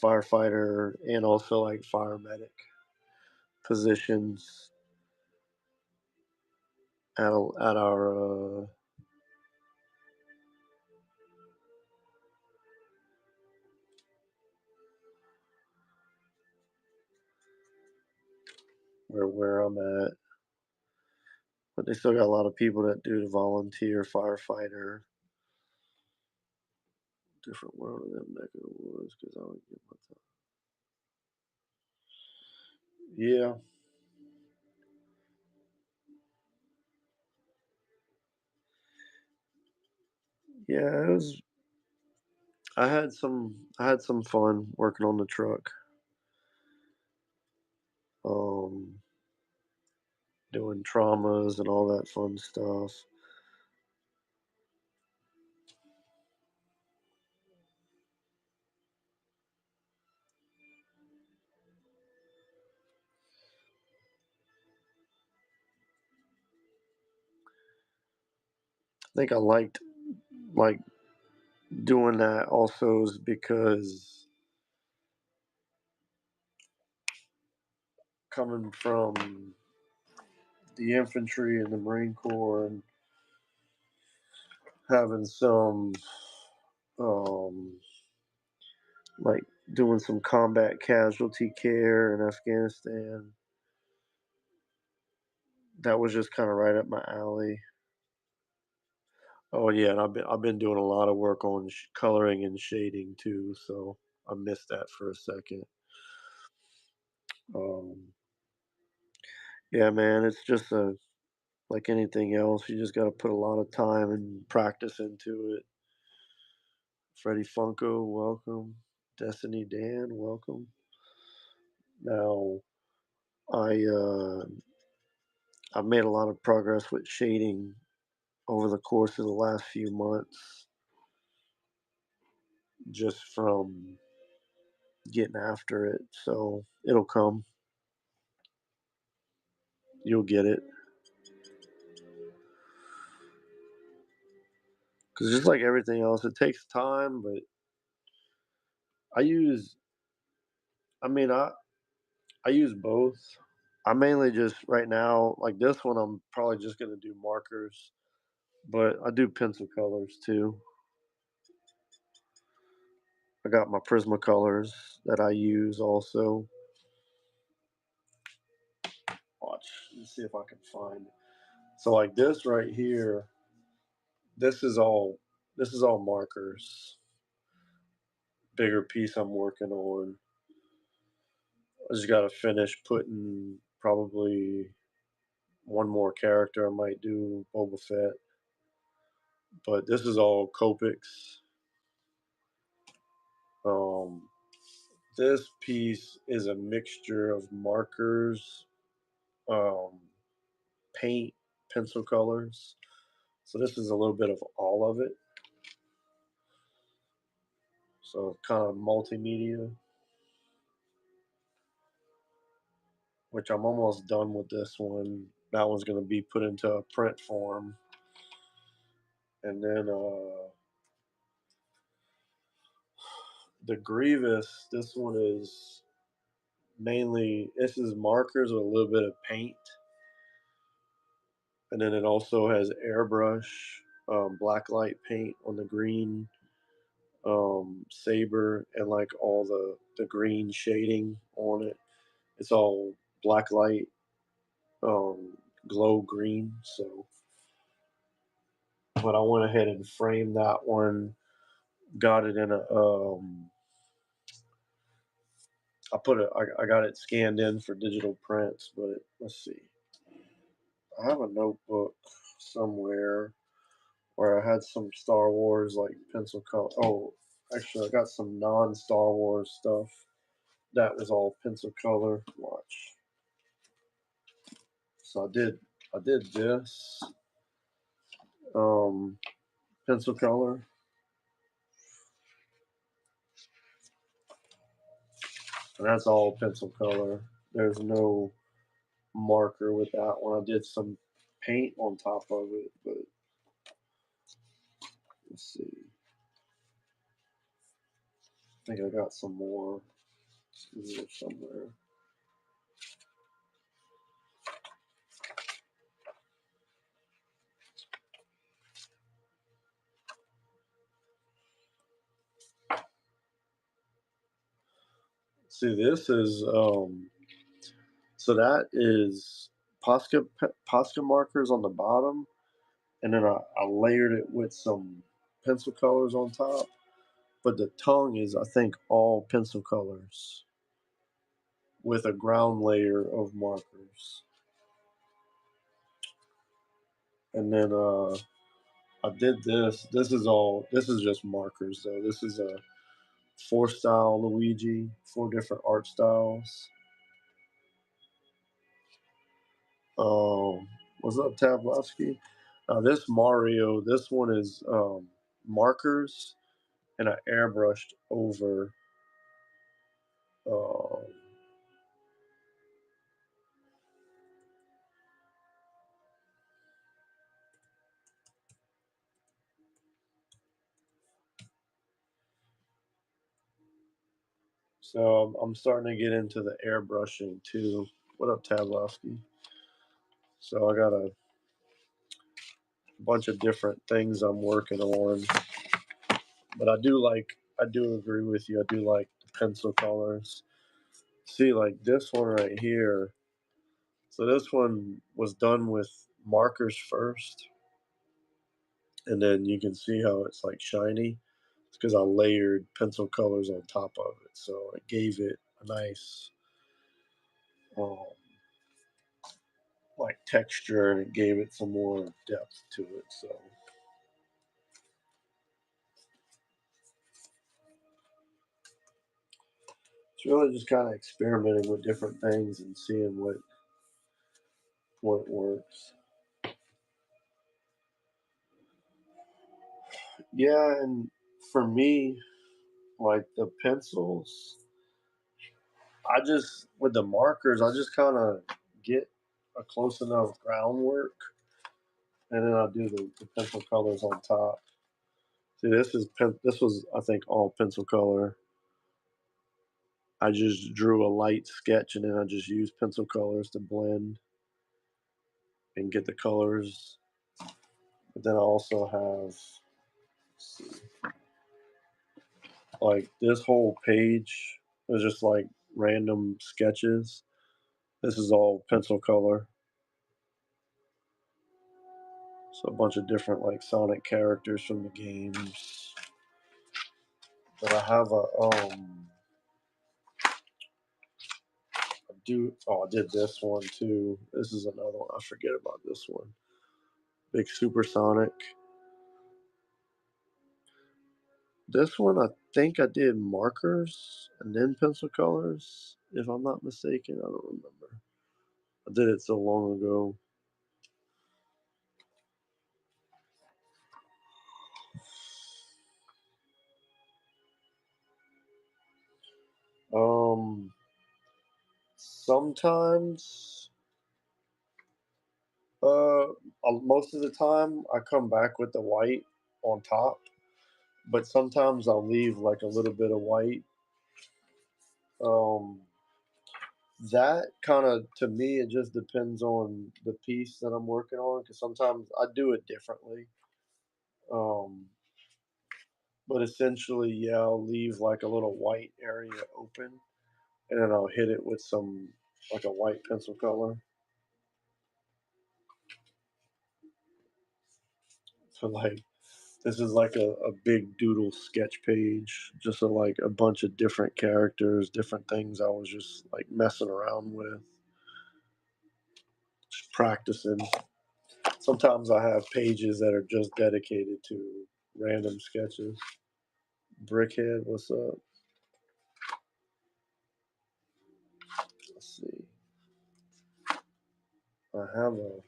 firefighter and also like fire medic positions at our where I'm at. But they still got a lot of people that do the volunteer firefighter. Different world of them neck of the woods because I would get my time. Yeah, yeah. It was. I had some fun working on the truck. Um, doing traumas and all that fun stuff. I think I liked like doing that also is because coming from the infantry and the Marine Corps and having some um like doing some combat casualty care in Afghanistan, that was just kind of right up my alley. Oh yeah, and I've been doing a lot of work on coloring and shading too, so I missed that for a second. Um, yeah, man, it's just like anything else. You just got to put a lot of time and practice into it. Freddie Funko, welcome. Destiny Dan, welcome. Now, I I've made a lot of progress with shading over the course of the last few months, just from getting after it. So it'll come. You'll get it. Because just like everything else, it takes time. But I use, I mean, I use both. I mainly just right now, like this one, I'm probably just gonna do markers, but I do pencil colors too. I got my Prismacolors that I use also. Watch, let's see if I can find it. So like this right here, this is all this is all markers. Bigger piece I'm working on. I just gotta finish putting probably one more character. I might do Boba Fett, but this is all Copics. Um, this piece is a mixture of markers, um, paint, pencil colors. So this is a little bit of all of it. So kind of multimedia, which I'm almost done with this one. That one's going to be put into a print form. And then the Grievous, this one is mainly, this is markers with a little bit of paint. And then it also has airbrush, blacklight paint on the green saber, and like all the green shading on it. It's all blacklight, glow green. So, but I went ahead and framed that one. Got it in a I got it scanned in for digital prints, but let's see. I have a notebook somewhere where I had some Star Wars like pencil color. Oh, actually, I got some non-Star Wars stuff that was all pencil color. Watch. So I did this um, pencil color, and that's all pencil color. There's no marker with that one. I did some paint on top of it, but let's see. I think I got some more in here somewhere. See, this is so that is Posca markers on the bottom, and then I layered it with some pencil colors on top. But the tongue is, I think, all pencil colors with a ground layer of markers. And then I did this. This is just markers though. This is a four style Luigi, four different art styles. What's up, Tablovsky? This Mario, this one is markers, and I airbrushed over. Um, so I'm starting to get into the airbrushing too. What up, Tablovsky? So I got a bunch of different things I'm working on, but I do agree with you. I do like the pencil colors. See, like this one right here. So this one was done with markers first, and then you can see how it's like shiny. It's because I layered pencil colors on top of it, so it gave it a nice um, like texture, and it gave it some more depth to it. So it's really just kind of experimenting with different things and seeing what works. Yeah, and for me, like the pencils, I just with the markers, I just kind of get a close enough groundwork, and then I do the pencil colors on top. See, this was I think all pencil color. I just drew a light sketch, and then I just used pencil colors to blend and get the colors. But then I also have, let's see, like this whole page is just like random sketches. This is all pencil color. So a bunch of different like Sonic characters from the games. But I have a I did this one too. This is another one. I forget about this one. Big Supersonic. This one I think I did markers and then pencil colors, if I'm not mistaken. I don't remember. I did it so long ago. Um Sometimes most of the time I come back with the white on top, but sometimes I'll leave like a little bit of white. Um, that kind of, to me, it just depends on the piece that I'm working on because sometimes I do it differently. Um, but essentially, yeah, I'll leave like a little white area open, and then I'll hit it with some like a white pencil color. So like this is like a big doodle sketch page, just like a bunch of different characters, different things I was just like messing around with, just practicing. Sometimes I have pages that are just dedicated to random sketches. Brickhead, what's up? Let's see. I have a,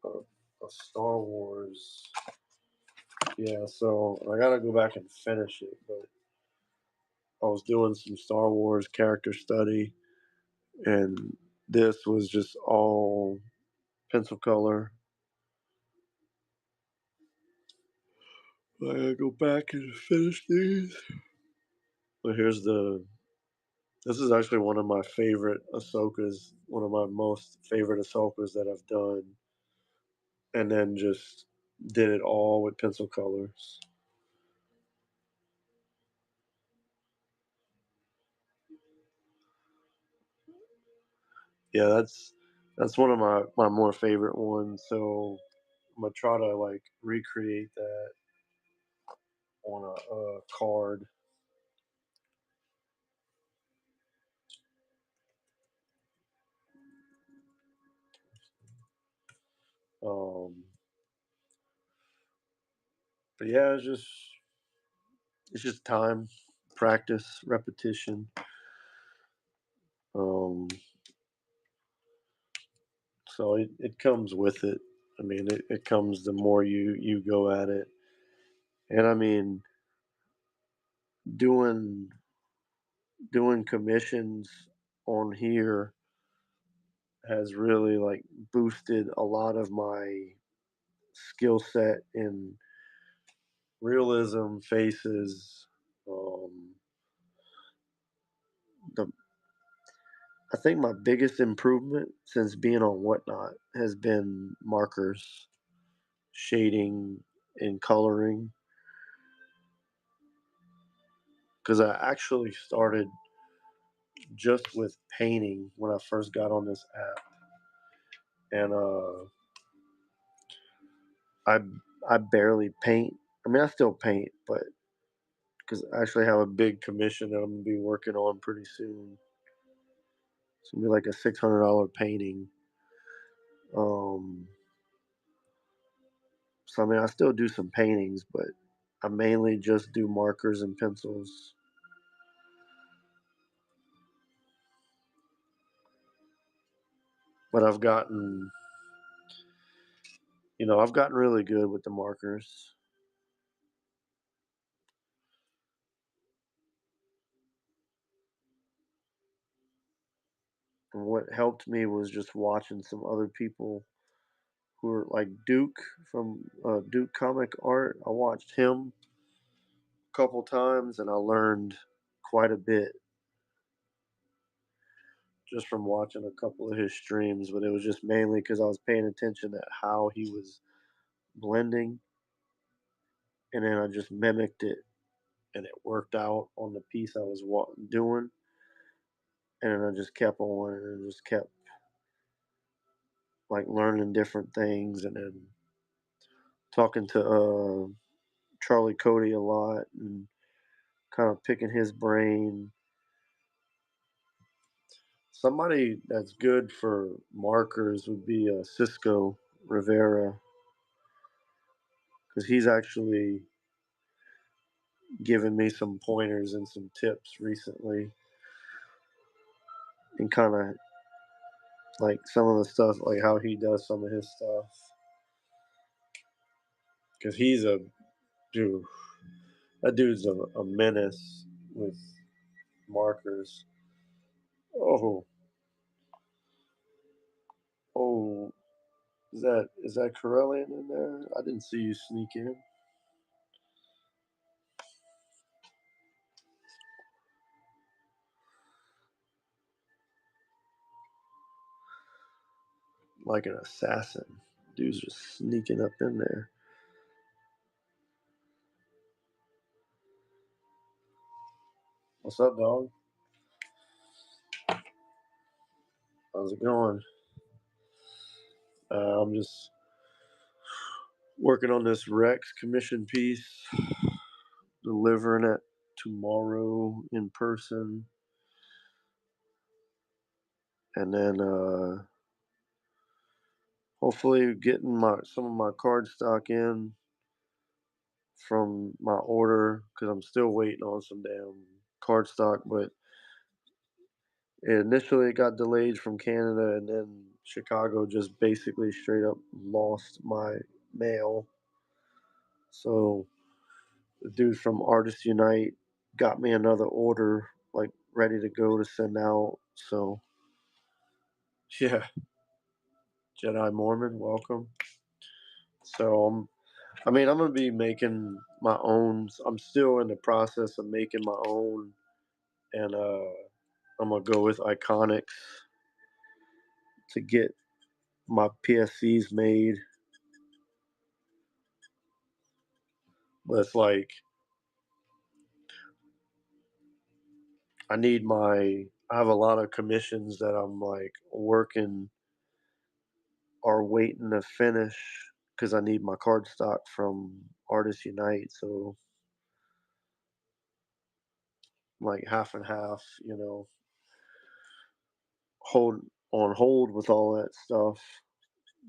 a Star Wars. Yeah, so I gotta go back and finish it, but I was doing some Star Wars character study, and this was just all pencil color. I gotta go back and finish these. But here's the. This is actually one of my favorite Ahsokas, one of my most favorite Ahsokas that I've done, and then just did it all with pencil colors. Yeah, that's one of my more favorite ones. So I'm gonna try to like recreate that on a card. Um, but yeah, it's just time, practice, repetition. Um, So it comes with it. I mean, it comes the more you go at it. And I mean, doing doing commissions on here has really like boosted a lot of my skill set in realism, faces. Um, the I think my biggest improvement since being on Whatnot has been markers, shading, and coloring. Because I actually started just with painting when I first got on this app, and I I barely paint. I mean, I still paint, but because I actually have a big commission that I'm gonna be working on pretty soon. It's gonna be like a $600 painting. Um, so I mean, I still do some paintings, but I mainly just do markers and pencils. But I've gotten really good with the markers. And what helped me was just watching some other people who are like Duke from Duke Comic Art. I watched him a couple times and I learned quite a bit just from watching a couple of his streams. But it was just mainly because I was paying attention at how he was blending, and then I just mimicked it, and it worked out on the piece I was doing. And then I just kept on and just kept like learning different things, and then talking to Charlie Cody a lot and kind of picking his brain. Somebody that's good for markers would be Cisco Rivera, because he's actually given me some pointers and some tips recently, and kind of like some of the stuff, like how he does some of his stuff. Because he's a dude, that dude's a menace with markers. Oh, oh, is that Corellian in there? I didn't see you sneak in like an assassin. Dude's just sneaking up in there. What's up, dog? How's it going? I'm just working on this Rex commission piece, delivering it tomorrow in person, and then hopefully getting my some of my card stock in from my order because I'm still waiting on some damn card stock. But initially it got delayed from Canada, and then Chicago just basically straight up lost my mail. So the dude from Artists Unite got me another order, like ready to go to send out. So yeah, Jedi Mormon, welcome. So I mean, I'm gonna be making my own. I'm still in the process of making my own, and I'm gonna go with Iconics to get my PSCs made. But it's like I have a lot of commissions that I'm like working or waiting to finish because I need my card stock from Artists Unite. So like half and half, hold on hold with all that stuff.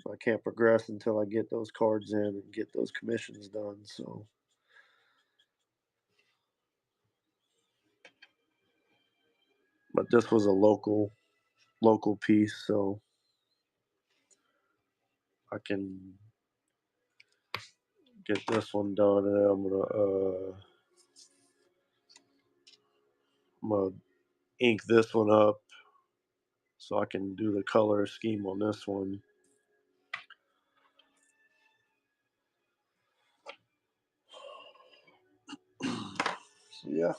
So I can't progress until I get those cards in and get those commissions done. So, but this was a local piece, so I can get this one done, and then I'm gonna ink this one up so I can do the color scheme on this one. So yeah,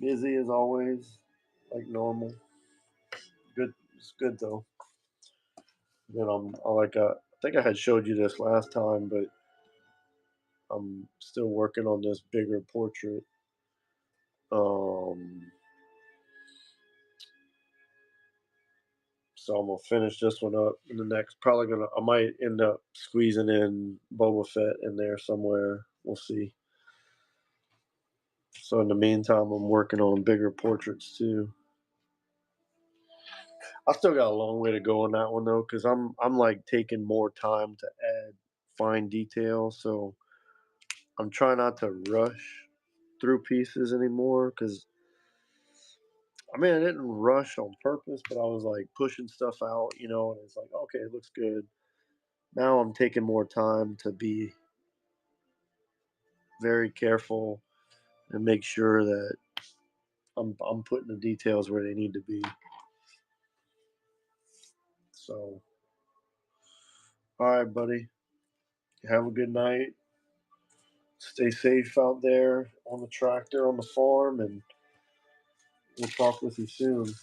busy as always, like normal. Good, it's good though. Then I think I had showed you this last time, but I'm still working on this bigger portrait. Um, so I'm gonna finish this one up in the next. Probably gonna. I might end up squeezing in Boba Fett in there somewhere. We'll see. So in the meantime, I'm working on bigger portraits too. I still got a long way to go on that one though, because I'm like taking more time to add fine detail. So I'm trying not to rush through pieces anymore. Because I mean, I didn't rush on purpose, but I was like pushing stuff out, and it's like, okay, it looks good. Now I'm taking more time to be very careful and make sure that I'm putting the details where they need to be. So, all right, buddy. Have a good night. Stay safe out there on the tractor on the farm, and we'll talk with you soon.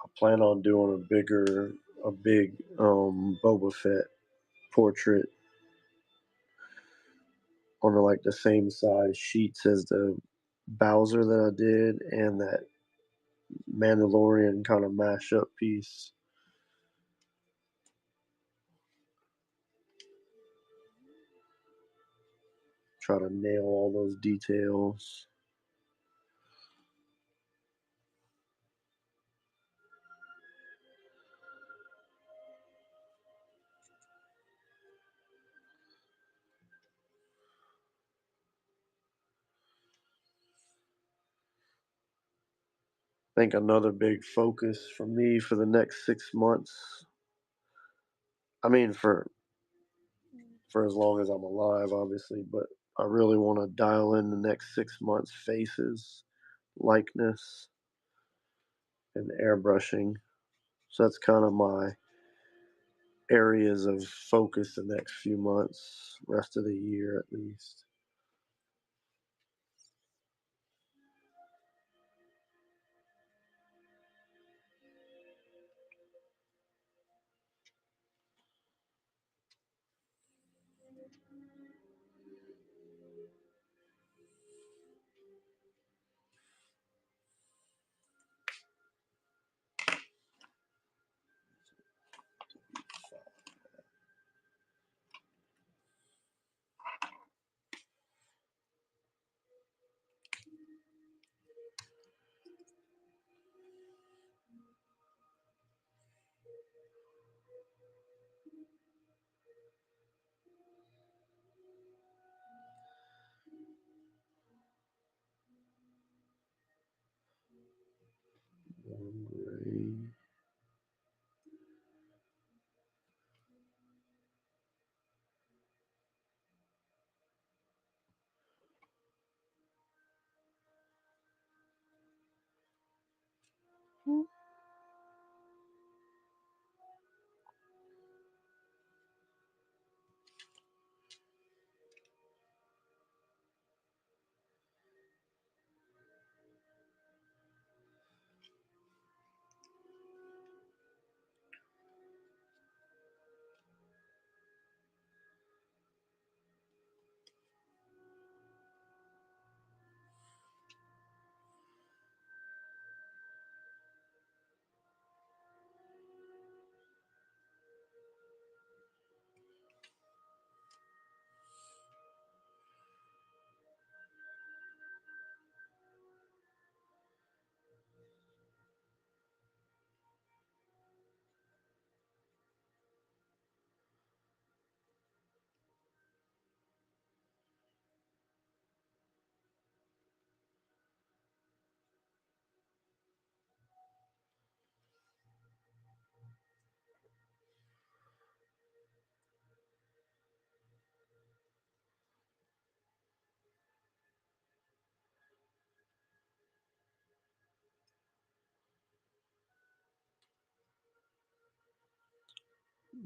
I plan on doing a big Boba Fett portrait on like the same size sheets as the Bowser that I did and that Mandalorian kind of mashup piece. Try to nail all those details. I think another big focus for me for the next 6 months. I mean, for as long as I'm alive, obviously, but I really want to dial in the next 6 months faces, likeness, and airbrushing. So that's kind of my areas of focus the next few months, rest of the year at least. Warm gray.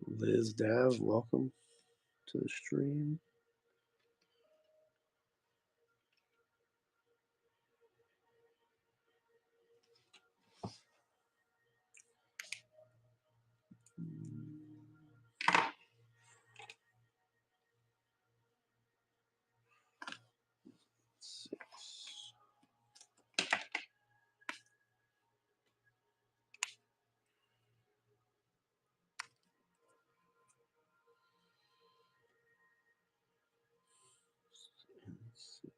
Liz Dav, welcome to the stream. Six. And six.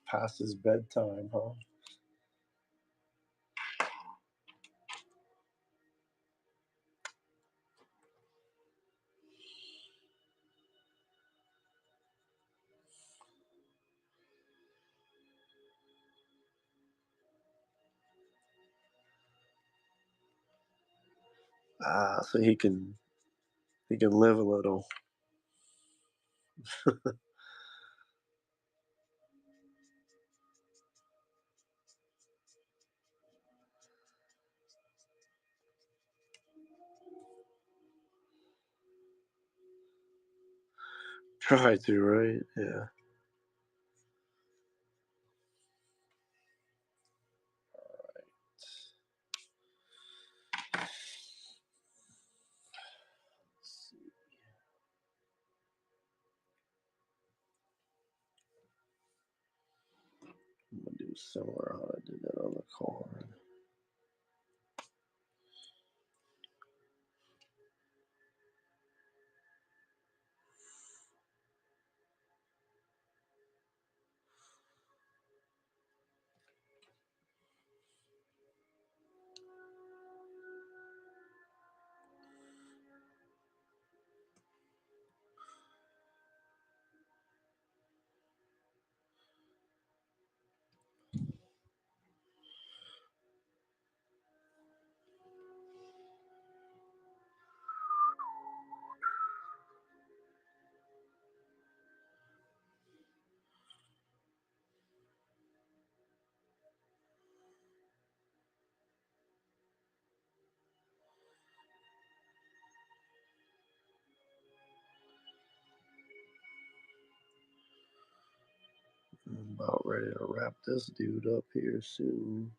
Past his bedtime, huh? So he can live a little. Try to, right? Yeah. Let's see. I'm gonna do similar how I did that on the card. I'm about ready to wrap this dude up here soon.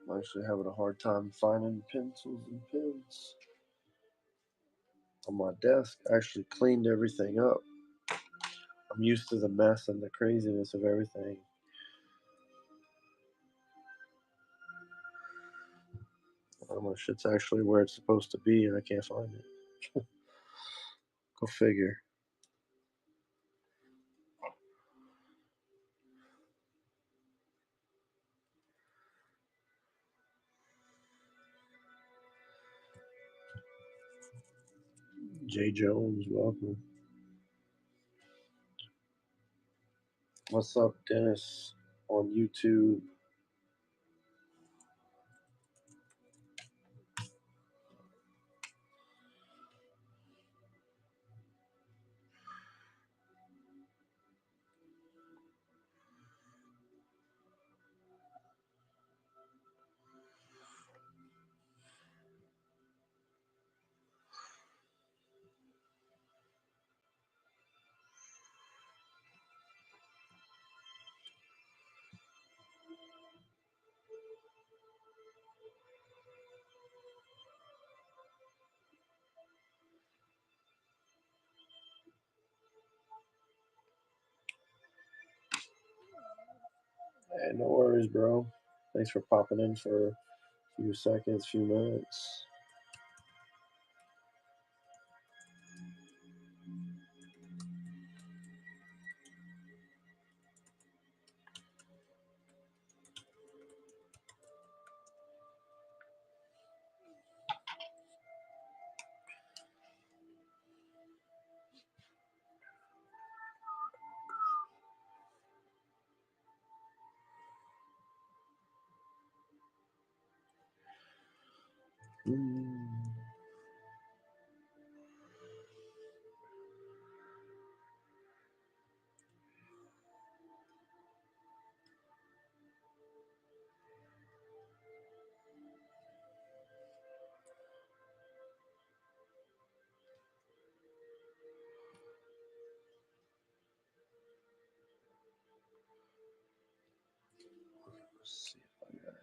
I'm actually having a hard time finding pencils and pens on my desk. I actually cleaned everything up. I'm used to the mess and the craziness of everything. My shit's actually where it's supposed to be, and I can't find it. Go figure. Jay Jones, welcome. What's up, Dennis, on YouTube? Hey, no worries, bro. Thanks for popping in for a few seconds, few minutes. Mm. Let's see if I got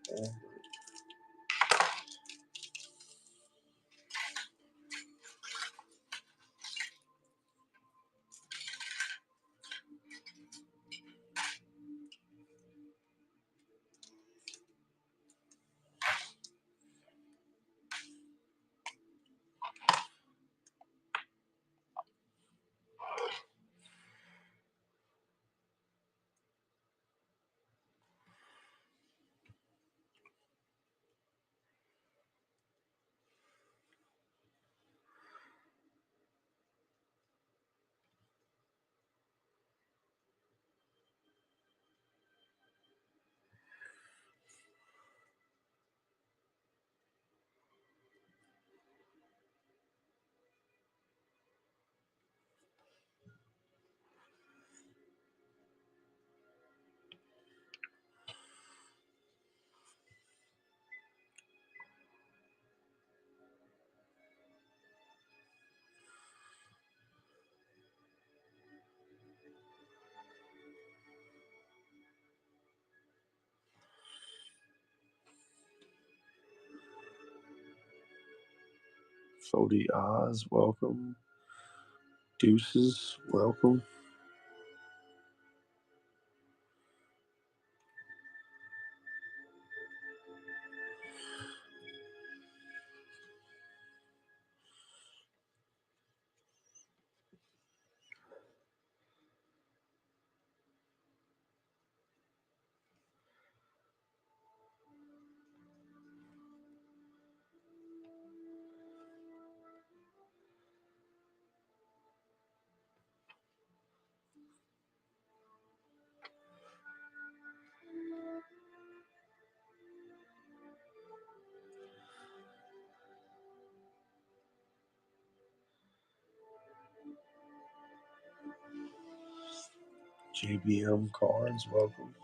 it. Okay. Fody Oz, welcome. Deuces, welcome. JBM cards, welcome.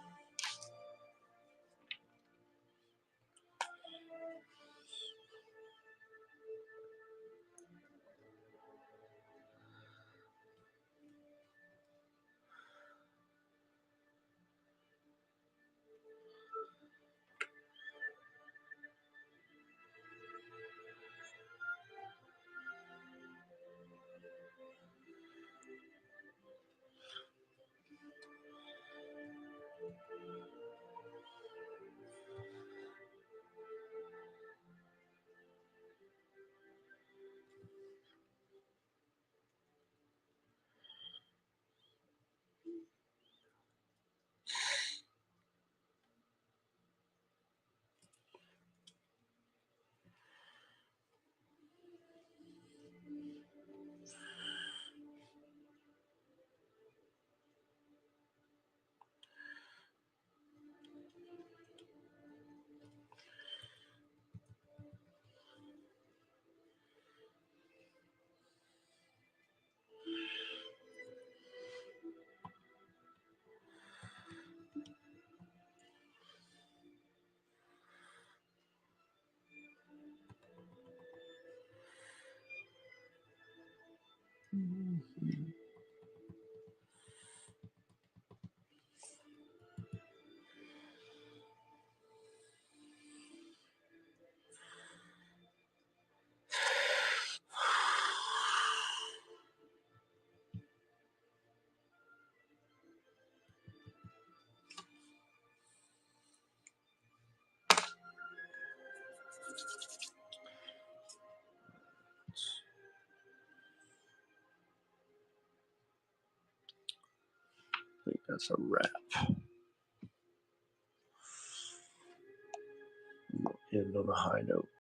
I think that's a wrap. End on a high note.